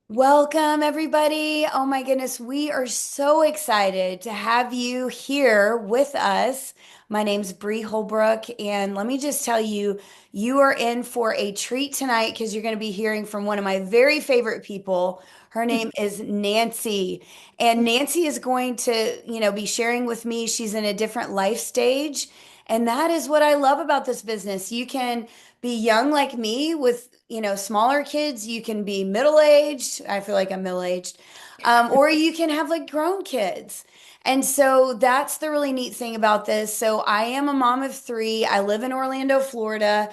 Welcome, everybody. Oh my goodness, we are so excited to have you here with us. My name's Bree Holbrook, and let me just tell you, you are in for a treat tonight because you're going to be hearing from one of my very favorite people. Her name is Nancy, and Nancy is going to, be sharing with me. She's in a different life stage, and that is what I love about this business. You can be young like me with smaller kids. You can be middle-aged. I feel like I'm middle-aged. Or you can have like grown kids. And so that's the really neat thing about this. So I am a mom of three. I live in Orlando, Florida.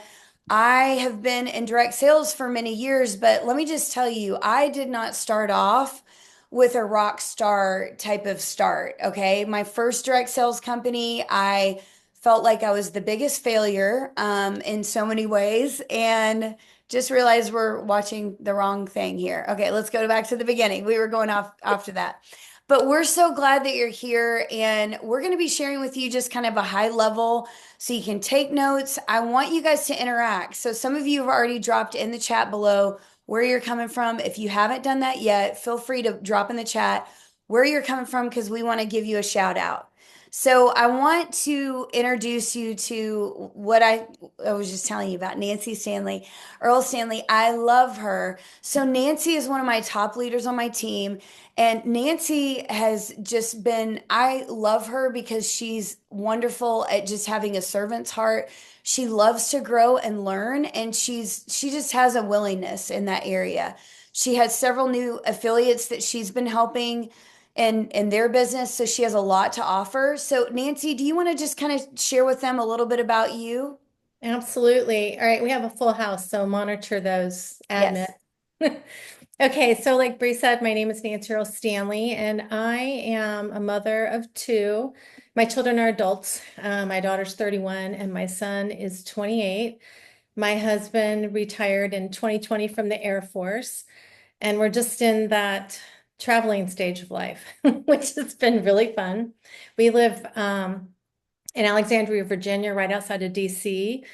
I have been in direct sales for many years, but let me just tell you, I did not start off with a rock star type of start. Okay. My first direct sales company, I felt like I was the biggest failure in so many ways. And just realized we're watching the wrong thing here. Okay, let's go back to the beginning. We were going off after that. But we're so glad that you're here, and we're going to be sharing with you just kind of a high level so you can take notes. I want you guys to interact. So some of you have already dropped in the chat below where you're coming from. If you haven't done that yet, feel free to drop in the chat where you're coming from because we want to give you a shout out. So I want to introduce you to what I was just telling you about Nancy Stanley. Earl Stanley, I love her. So Nancy is one of my top leaders on my team. And Nancy has just been, I love her because she's wonderful at just having a servant's heart. She loves to grow and learn, and she just has a willingness in that area. She has several new affiliates that she's been helping in their business, so she has a lot to offer. So Nancy, do you want to just kind of share with them a little bit about you? Absolutely. All right, we have a full house, so monitor those admin. Yes. Okay, so like Bree said, my name is Nancy Earl Stanley, and I am a mother of two. My children are adults. My daughter's 31 and my son is 28. My husband retired in 2020 from the Air Force, and we're just in that traveling stage of life, which has been really fun. We live in Alexandria, Virginia, right outside of DC.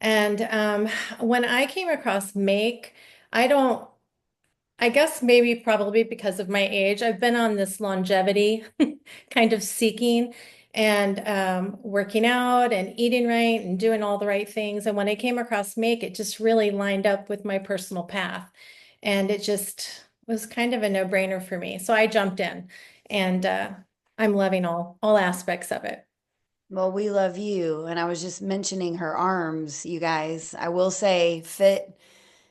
And when I came across Make, I don't, I guess maybe probably because of my age, I've been on this longevity kind of seeking and working out and eating right and doing all the right things. And when I came across Make, it just really lined up with my personal path. And it just was kind of a no-brainer for me. So I jumped in and I'm loving all aspects of it. Well, we love you. And I was just mentioning her arms, you guys. I will say, Fit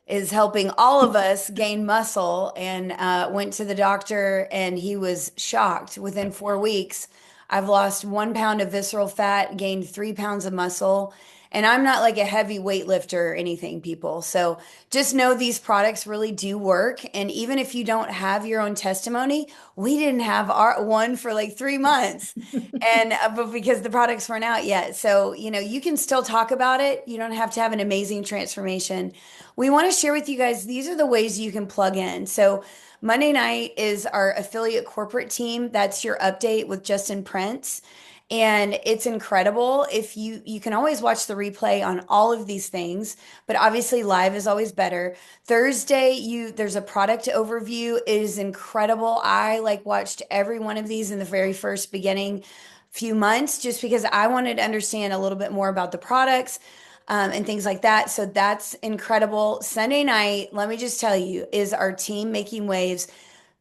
is helping all of us gain muscle and went to the doctor, and he was shocked. Within 4 weeks, I've lost 1 pound of visceral fat, gained 3 pounds of muscle. And I'm not like a heavy weightlifter or anything, people. So just know these products really do work. And even if you don't have your own testimony, we didn't have our one for like 3 months. And but because the products weren't out yet. So, you can still talk about it. You don't have to have an amazing transformation. We want to share with you guys, these are the ways you can plug in. So, Monday night is our affiliate corporate team. That's your update with Justin Prince. And it's incredible. If you can always watch the replay on all of these things, but obviously live is always better. Thursday, there's a product overview. It is incredible. I like watched every one of these in the very first beginning few months just because I wanted to understand a little bit more about the products and things like that. So that's incredible. Sunday night, let me just tell you, is our team making waves.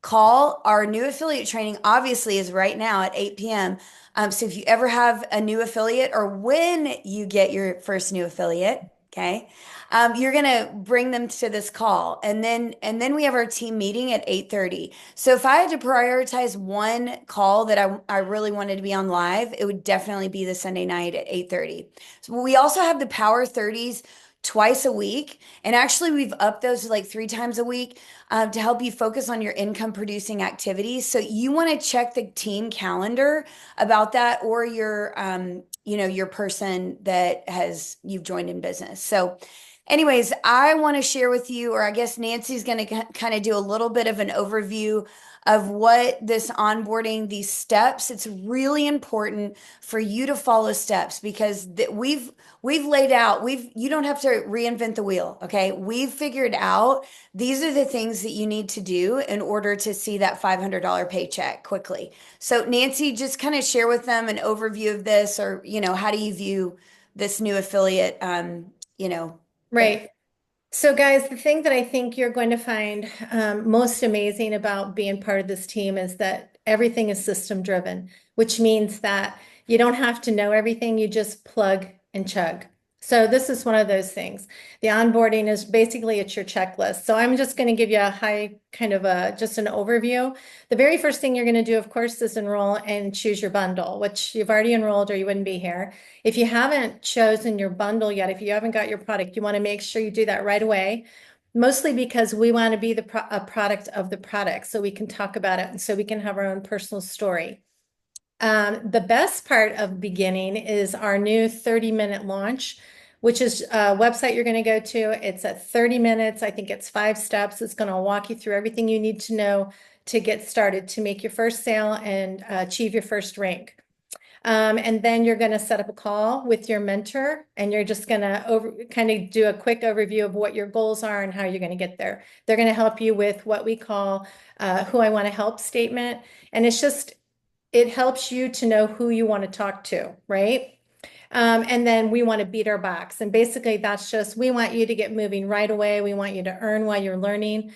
Call our new affiliate training, obviously, is right now at 8 p.m. So if you ever have a new affiliate or when you get your first new affiliate, okay, you're gonna bring them to this call, and then we have our team meeting at 8:30. So if I had to prioritize one call that I really wanted to be on live, it would definitely be the Sunday night at 8:30. So we also have the Power 30s twice a week, and actually we've upped those to like 3 times a week to help you focus on your income producing activities. So you want to check the team calendar about that, or your person that has you've joined in business. So Anyways, I want to share with you, or I guess Nancy's going to kind of do a little bit of an overview of what this onboarding, these steps. It's really important for you to follow steps because we've laid out, you don't have to reinvent the wheel, okay? We've figured out these are the things that you need to do in order to see that $500 paycheck quickly. So Nancy, just kind of share with them an overview of this, or how do you view this new affiliate thing? Right. So, guys, the thing that I think you're going to find most amazing about being part of this team is that everything is system driven, which means that you don't have to know everything, you just plug and chug. So, this is one of those things. The onboarding is basically it's your checklist. So, I'm just going to give you a high kind of just an overview. The very first thing you're going to do, of course, is enroll and choose your bundle, which you've already enrolled or you wouldn't be here. If you haven't chosen your bundle yet, if you haven't got your product, you want to make sure you do that right away. Mostly because we want to be a product of the product so we can talk about it and so we can have our own personal story. The best part of beginning is our new 30-minute launch, which is a website you're going to go to. It's at 30 minutes. I think it's 5 steps. It's going to walk you through everything you need to know to get started, to make your first sale and achieve your first rank. And then you're going to set up a call with your mentor, and you're just going to kind of do a quick overview of what your goals are and how you're going to get there. They're going to help you with what we call who I want to help statement. And it helps you to know who you want to talk to, right? And then we want to beat our box. And basically, that's just we want you to get moving right away. We want you to earn while you're learning.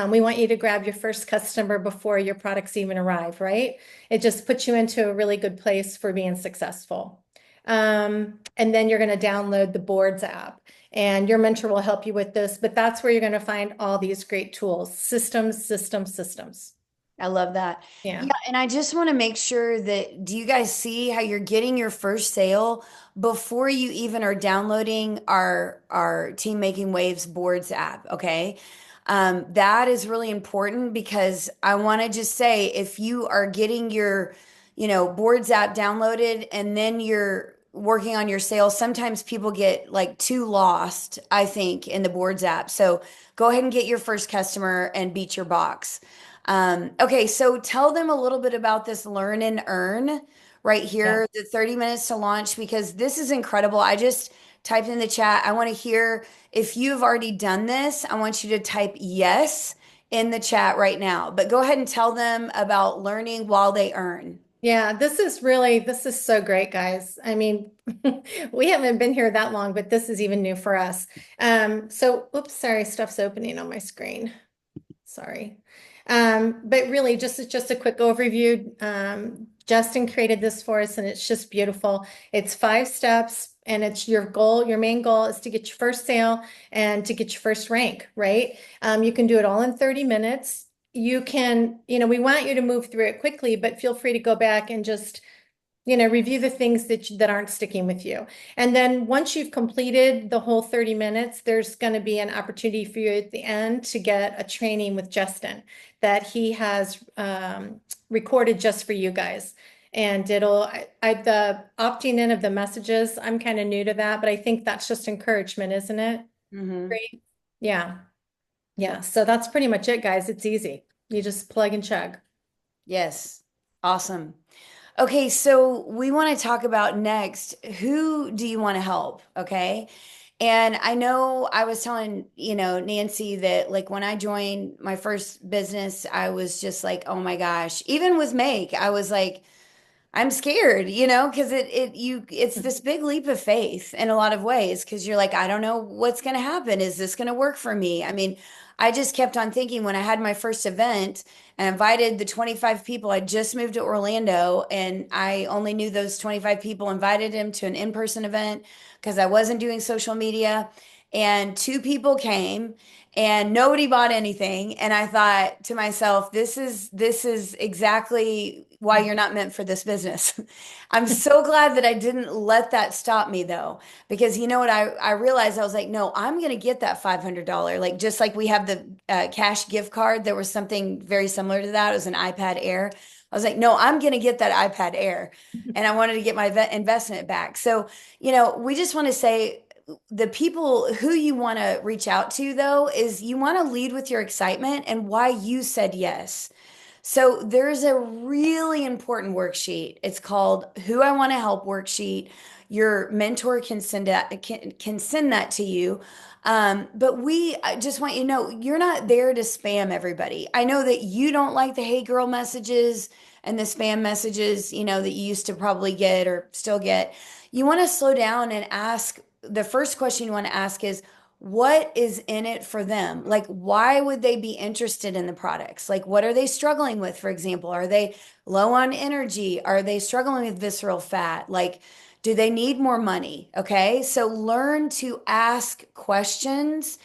We want you to grab your first customer before your products even arrive, right? It just puts you into a really good place for being successful. And then you're going to download the Boards app, and your mentor will help you with this. But that's where you're going to find all these great tools, systems, systems, systems. I love that. Yeah. Yeah, and I just want to make sure that do you guys see how you're getting your first sale before you even are downloading our Team Making Waves Boards app, okay? That is really important because I want to just say if you are getting your, Boards app downloaded and then you're working on your sales, sometimes people get like too lost, I think, in the Boards app. So go ahead and get your first customer and beat your box. Okay, so tell them a little bit about this Learn and Earn right Yeah. here, the 30 minutes to launch, because this is incredible. I just typed in the chat. I want to hear if you've already done this, I want you to type yes in the chat right now. But go ahead and tell them about learning while they earn. Yeah, this is so great, guys. I mean, we haven't been here that long, but this is even new for us. Oops, sorry, stuff's opening on my screen. Sorry. But really, just a quick overview. Justin created this for us, and it's just beautiful. It's 5 steps, and it's your goal. Your main goal is to get your first sale and to get your first rank, right? You can do it all in 30 minutes. You can, we want you to move through it quickly, but feel free to go back and just review the things that aren't sticking with you. And then once you've completed the whole 30 minutes, there's going to be an opportunity for you at the end to get a training with Justin that he has recorded just for you guys. And the opting in of the messages, I'm kind of new to that, but I think that's just encouragement, isn't it? Hmm. Great. Yeah. Yeah. So that's pretty much it, guys. It's easy. You just plug and chug. Yes. Awesome. Okay, so we want to talk about next, who do you want to help? Okay. And I know I was telling, Nancy that like when I joined my first business, I was just like, oh my gosh, even with Make, I was like, I'm scared, because it's this big leap of faith in a lot of ways, because you're like, I don't know what's going to happen. Is this going to work for me? I mean, I just kept on thinking when I had my first event and invited the 25 people. I just moved to Orlando and I only knew those 25 people, invited them to an in-person event because I wasn't doing social media. And 2 people came and nobody bought anything. And I thought to myself, this is exactly why you're not meant for this business. I'm so glad that I didn't let that stop me though, because you know what I realized I was like, no, I'm gonna get that $500. Like just like we have the cash gift card, there was something very similar to that. It was an iPad Air. I was like, no, I'm gonna get that iPad Air, and I wanted to get my investment back. So we just want to say the people who you want to reach out to, though, is you want to lead with your excitement and why you said yes. So there's a really important worksheet. It's called Who I Want to Help worksheet. Your mentor can send that to you. But I just want you to know you're not there to spam everybody. I know that you don't like the hey girl messages and the spam messages, that you used to probably get or still get. You want to slow down and ask. The first question you want to ask is, what is in it for them? Like, why would they be interested in the products? Like, what are they struggling with, for example? Are they low on energy? Are they struggling with visceral fat? Like, do they need more money? Okay. So learn to ask questions.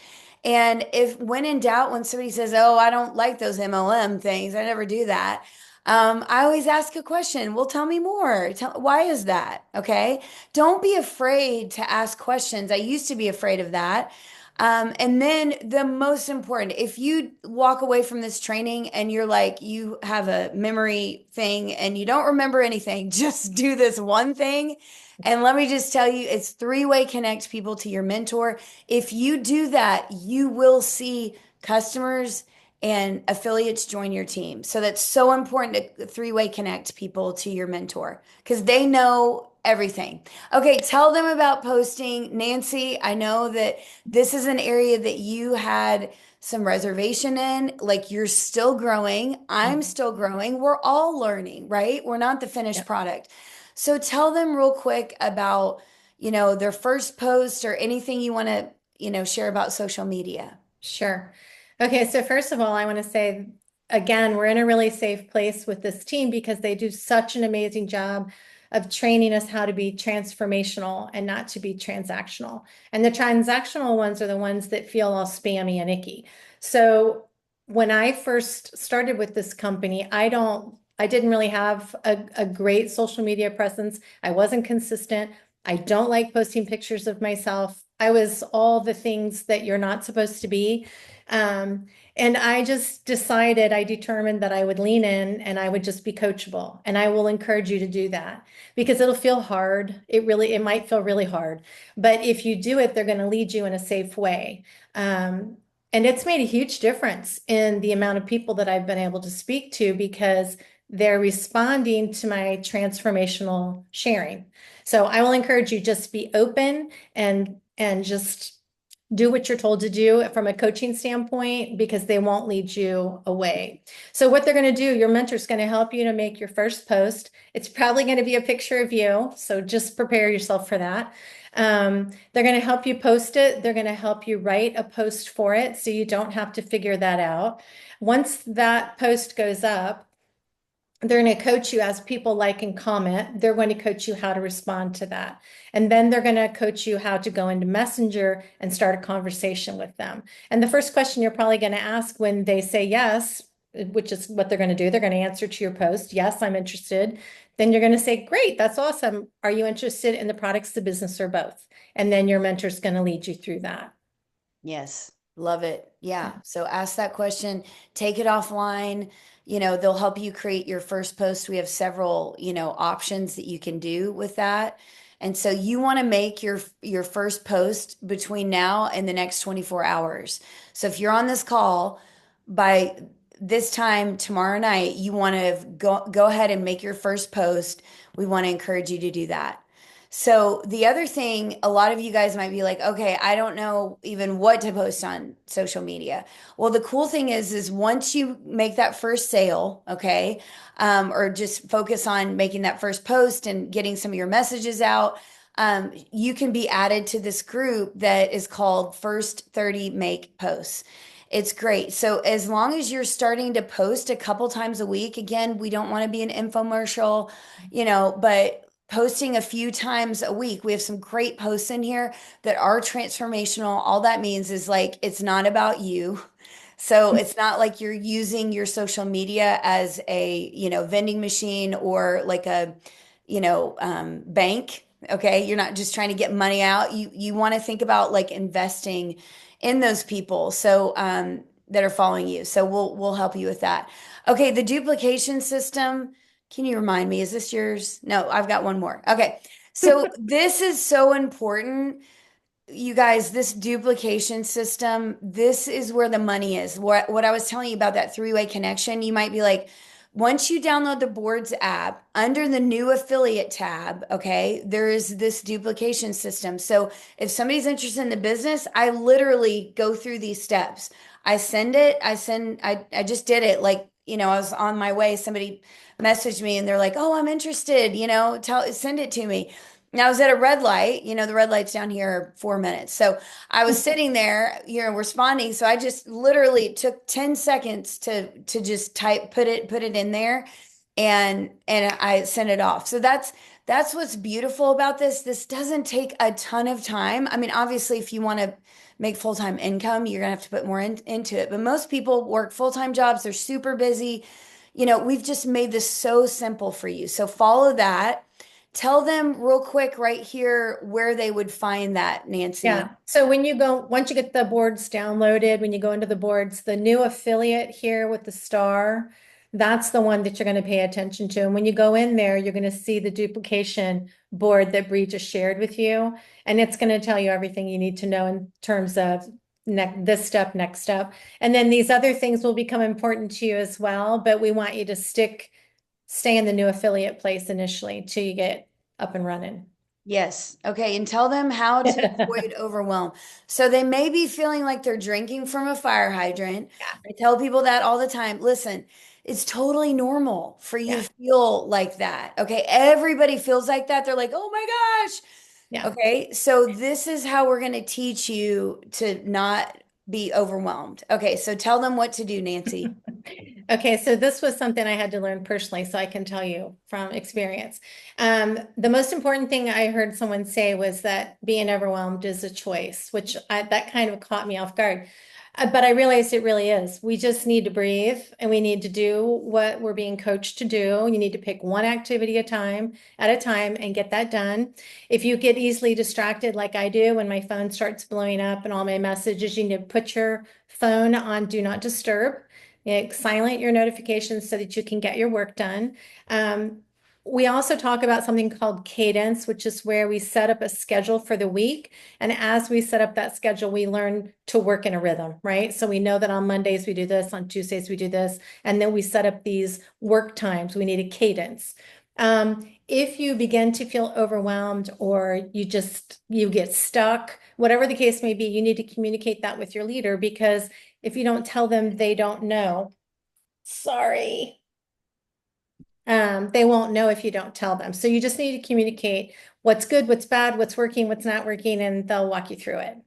And if, when in doubt, when somebody says, oh, I don't like those MLM things, I never do that. I always ask a question. Well, tell me more. Why is that? Okay. Don't be afraid to ask questions. I used to be afraid of that. And then the most important, if you walk away from this training and you're like, you have a memory thing and you don't remember anything, just do this one thing. And let me just tell you, it's three-way connect people to your mentor. If you do that, you will see customers and affiliates join your team. So that's so important to three-way connect people to your mentor because they know everything. Okay, tell them about posting. Nancy, I know that this is an area that you had some reservation in. Like you're still growing. I'm Mhm. still growing. We're all learning, right? We're not the finished Yep. product. So tell them real quick about, their first post or anything you want to, share about social media. Sure. Okay, so first of all, I want to say again, we're in a really safe place with this team because they do such an amazing job of training us how to be transformational and not to be transactional. And the transactional ones are the ones that feel all spammy and icky. So when I first started with this company, I didn't really have a great social media presence. I wasn't consistent. I don't like posting pictures of myself. I was all the things that you're not supposed to be. Um, and I just decided, I determined that I would lean in and I would just be coachable. And I will encourage you to do that because it'll feel hard. It might feel really hard. But if you do it, they're going to lead you in a safe way. And it's made a huge difference in the amount of people that I've been able to speak to because they're responding to my transformational sharing. So I will encourage you just be open and just do what you're told to do from a coaching standpoint because they won't lead you away. So what they're going to do, your mentor's going to help you to make your first post. It's probably going to be a picture of you, so just prepare yourself for that. They're going to help you post it. They're going to help you write a post for it so you don't have to figure that out. Once that post goes up, they're going to coach you as people like and comment. They're going to coach you how to respond to that. And then they're going to coach you how to go into Messenger and start a conversation with them. And the first question you're probably going to ask when they say yes, which is what they're going to do, they're going to answer to your post. Yes, I'm interested. Then you're going to say, great, that's awesome. Are you interested in the products, the business, or both? And then your mentor's going to lead you through that. Yes, love it. Yeah. So ask that question, take it offline. They'll help you create your first post. We have several, options that you can do with that. And so you want to make your first post between now and the next 24 hours. So if you're on this call by this time tomorrow night, you want to go ahead and make your first post. We want to encourage you to do that. So the other thing, a lot of you guys might be like, okay, I don't know even what to post on social media. Well, the cool thing is once you make that first sale, okay, or just focus on making that first post and getting some of your messages out, you can be added to this group that is called First 30 Make Posts. It's great. So as long as you're starting to post a couple times a week, again, we don't want to be an infomercial, but posting a few times a week. We have some great posts in here that are transformational. All that means is like it's not about you. So it's not like you're using your social media as a, vending machine or like a, bank. Okay. You're not just trying to get money out. You want to think about like investing in those people. So, that are following you. So we'll help you with that. Okay. The duplication system. Can you remind me? Is this yours? No, I've got one more. Okay. So this is so important. you guys, this duplication system, this is where the money is. What I was telling you about that three-way connection, you might be like, once you download the Boards app, under the new affiliate tab, okay, there is this duplication system. So if somebody's interested in the business, I literally go through these steps. I just did it like, I was on my way. Somebody messaged me and they're like, oh, I'm interested, send it to me. And I was at a red light, the red lights down here are 4 minutes. So I was sitting there, responding. So I just literally took 10 seconds to just put it in there and I sent it off. So that's what's beautiful about this. This doesn't take a ton of time. I mean, obviously, if you want to make full-time income, you're gonna have to put more into it. But most people work full-time jobs, they're super busy. We've just made this so simple for you. So follow that. Tell them real quick right here where they would find that, Nancy. Yeah. So once you get the boards downloaded, when you go into the boards, the new affiliate here with the star, that's the one that you're going to pay attention to. And when you go in there, you're going to see the duplication board that Bree just shared with you. And it's going to tell you everything you need to know in terms of this step, next step. And then these other things will become important to you as well. But we want you to stay in the new affiliate place initially till you get up and running. Yes. Okay. And tell them how to avoid overwhelm. So they may be feeling like they're drinking from a fire hydrant. I tell people that all the time. Listen, it's totally normal for you Yeah. to feel like that. Okay. Everybody feels like that. They're like, oh my gosh. Yeah. Okay. So this is how we're going to teach you to not be overwhelmed. Okay. So tell them what to do, Nancy. Okay, so this was something I had to learn personally, so I can tell you from experience. The most important thing I heard someone say was that being overwhelmed is a choice, that kind of caught me off guard. But I realized it really is. We just need to breathe and we need to do what we're being coached to do. You need to pick one activity at a time and get that done. If you get easily distracted like I do when my phone starts blowing up and all my messages, you need to put your phone on do not disturb. Silent your notifications so that you can get your work done. We also talk about something called cadence, which is where we set up a schedule for the week. And as we set up that schedule, we learn to work in a rhythm, right? So we know that on Mondays we do this, on Tuesdays we do this, and then we set up these work times. We need a cadence. If you begin to feel overwhelmed or you get stuck, whatever the case may be, you need to communicate that with your leader because if you don't tell them, they don't know. Sorry. They won't know if you don't tell them. So you just need to communicate what's good, what's bad, what's working, what's not working, and they'll walk you through it.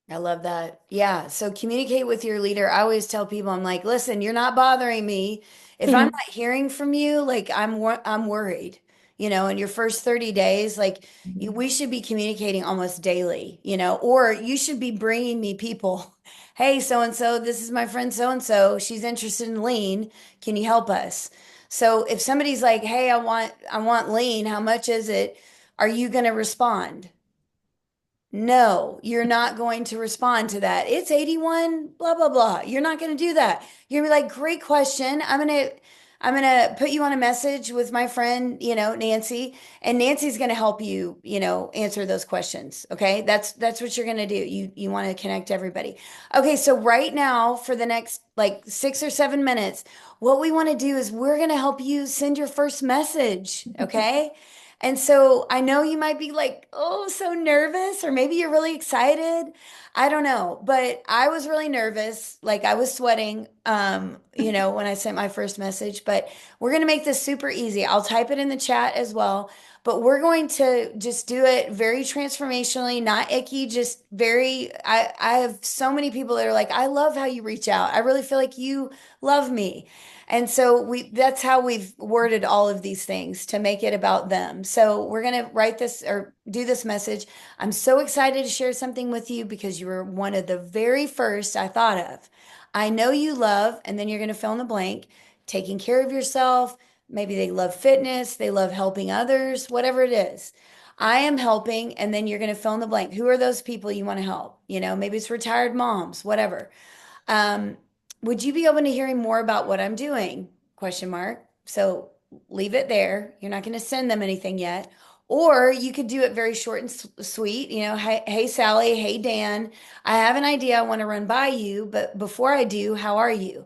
I love that. Yeah. So communicate with your leader. I always tell people, I'm like, listen, you're not bothering me. If I'm not hearing from you, like I'm worried. In your first 30 days, like we should be communicating almost daily, or you should be bringing me people. Hey, so and so, this is my friend so and so. She's interested in lean. Can you help us? So if somebody's like, "Hey, I want lean. How much is it?" Are you going to respond? No, you're not going to respond to that. It's 81, blah, blah, blah. You're not going to do that. You're gonna be like, great question. I'm gonna put you on a message with my friend, Nancy, and Nancy's gonna help you, answer those questions. Okay. That's what you're gonna do. You want to connect everybody. Okay, so right now, for the next like 6 or 7 minutes, what we want to do is we're gonna help you send your first message. Okay. And so I know you might be like, oh, so nervous, or maybe you're really excited. I don't know, but I was really nervous. Like I was sweating, when I sent my first message, but we're going to make this super easy. I'll type it in the chat as well, but we're going to just do it very transformationally, not icky, just I have so many people that are like, I love how you reach out. I really feel like you love me. And so that's how we've worded all of these things to make it about them. So we're going to write this or do this message. I'm so excited to share something with you because you were one of the very first I thought of. I know you love, and then you're going to fill in the blank, taking care of yourself. Maybe they love fitness, they love helping others, whatever it is. I am helping, and then you're going to fill in the blank. Who are those people you want to help? Maybe it's retired moms, whatever. Um, would you be open to hearing more about what I'm doing? Question mark. So leave it there. You're not going to send them anything yet. Or you could do it very short and sweet. Hey, Sally, hey, Dan, I have an idea I want to run by you, but before I do, how are you?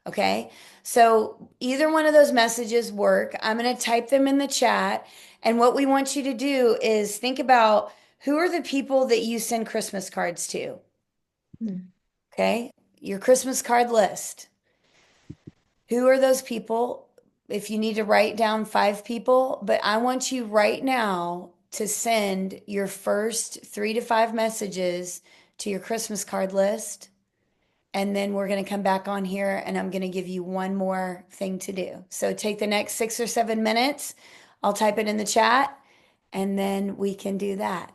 Okay. So either one of those messages work. I'm going to type them in the chat. And what we want you to do is think about who are the people that you send Christmas cards to? Mm. Okay. Your Christmas card list. Who are those people? If you need to write down 5 people, but I want you right now to send your first 3 to 5 messages to your Christmas card list. And then we're going to come back on here and I'm going to give you one more thing to do. So take the next 6 or 7 minutes. I'll type it in the chat and then we can do that.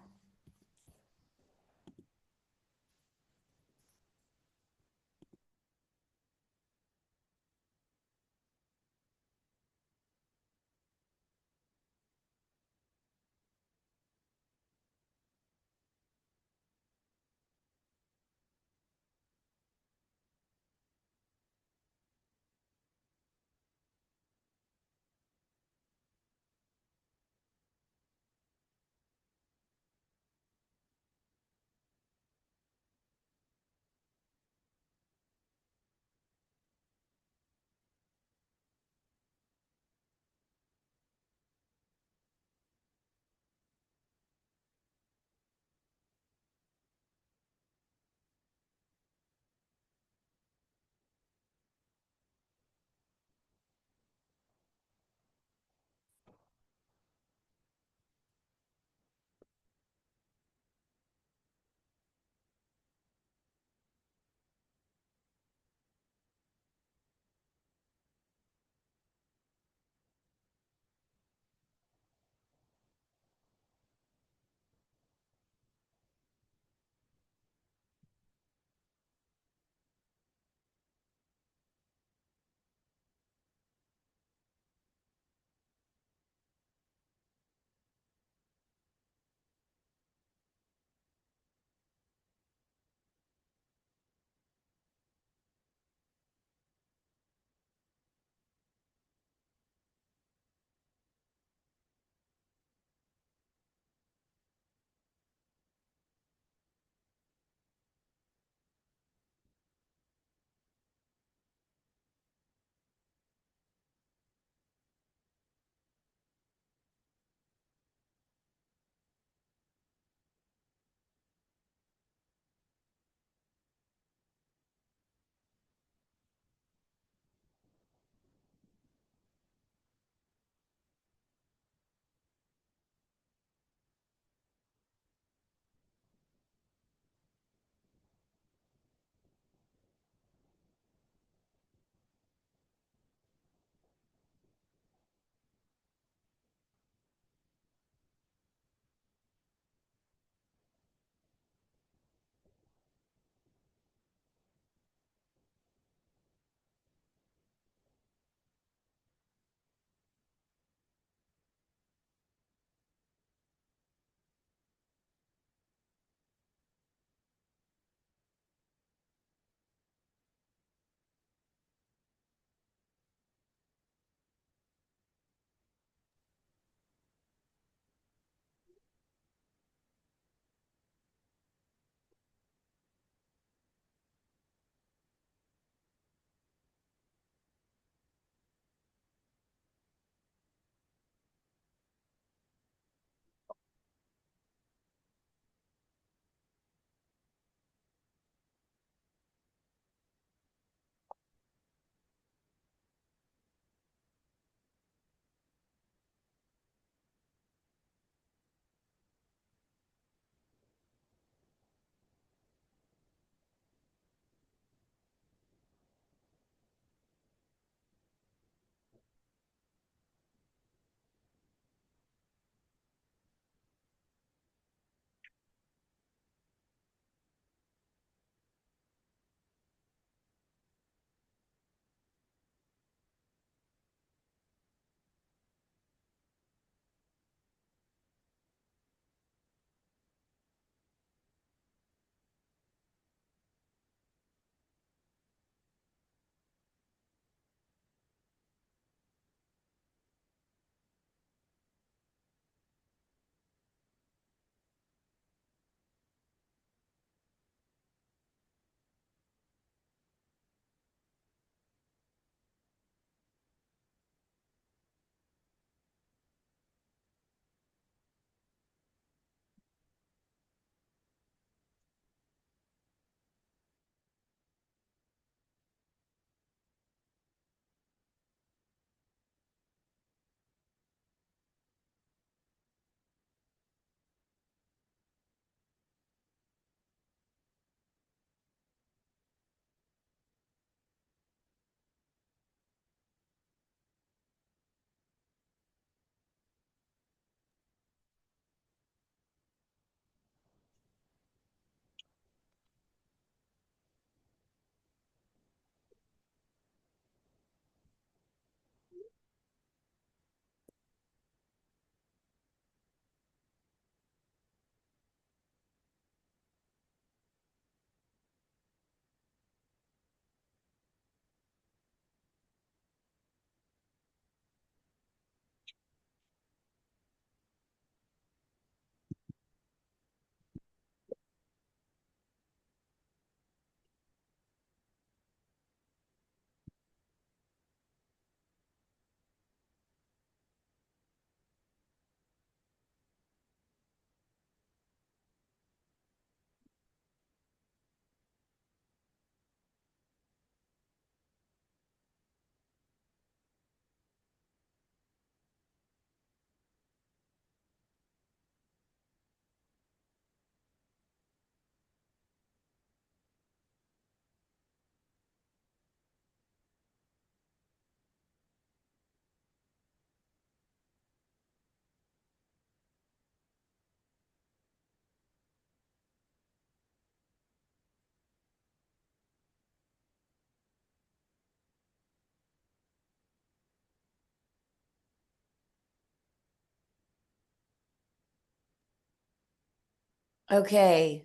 Okay.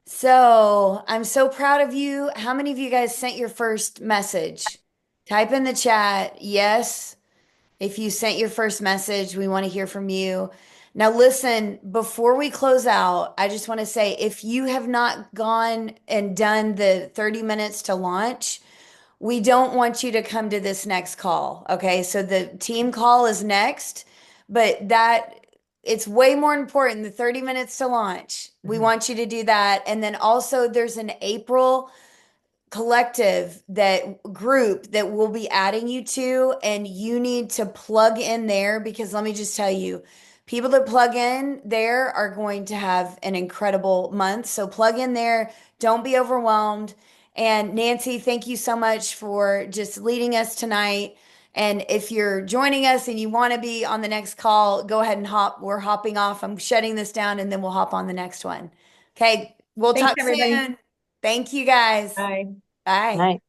So I'm so proud of you. How many of you guys sent your first message? Type in the chat, yes. If you sent your first message, we want to hear from you. Now, listen, before we close out, I just want to say if you have not gone and done the 30 minutes to launch, we don't want you to come to this next call. Okay. So the team call is next, but it's way more important the 30 minutes to launch. We Mhm. want you to do that. And then also, there's an April collective that group that we'll be adding you to, and you need to plug in there because let me just tell you, people that plug in there are going to have an incredible month. So plug in there, don't be overwhelmed. And Nancy, thank you so much for just leading us tonight. And if you're joining us and you want to be on the next call, go ahead and hop. We're hopping off. I'm shutting this down and then we'll hop on the next one. Okay, we'll Thanks, talk everybody. soon. Thank you guys. Bye. Bye. Right.